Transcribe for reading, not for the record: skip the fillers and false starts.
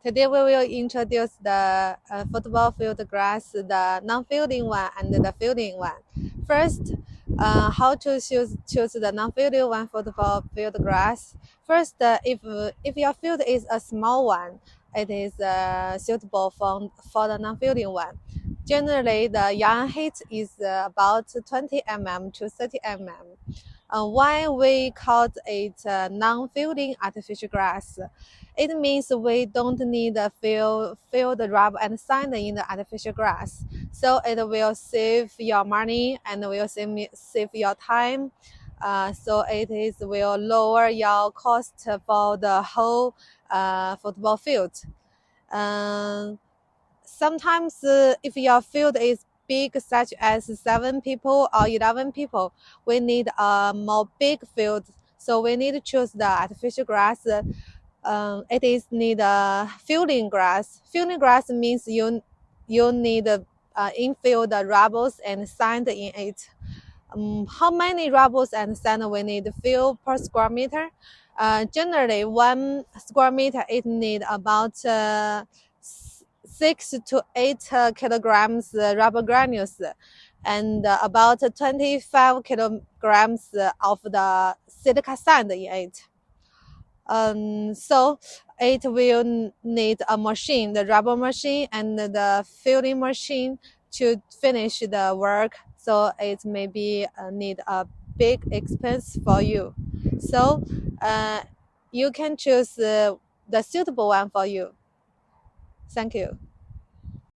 Today we will introduce the football field grass, the non-fielding one and the fielding one. First, how to choose the non-fielding one football field grass. First, if your field is a small one, it is suitable for the non-fielding one. Generally, the yarn height is about 20 mm to 30 mm. Why we call it non-fielding artificial grass? It means we don't need to fill the rubber and sand in the artificial grass. So it will save your money and will save your time. So will lower your cost for the whole football field. Sometimes if your field is big, such as 7 people or 11 people, we need a more big field. So we need to choose the artificial grass. It is need fielding grass. Fielding grass means you need infill the rubbles and sand in it. How many rubbles and sand we need to fill per square meter? Generally, 1 square meter it need about 6 to 8 kilograms rubber granules and about 25 kilograms of the silica sand in it. So it will need a machine, the rubber machine and the filling machine to finish the work. So it may be need a big expense for you. So you can choose the suitable one for you. Thank you.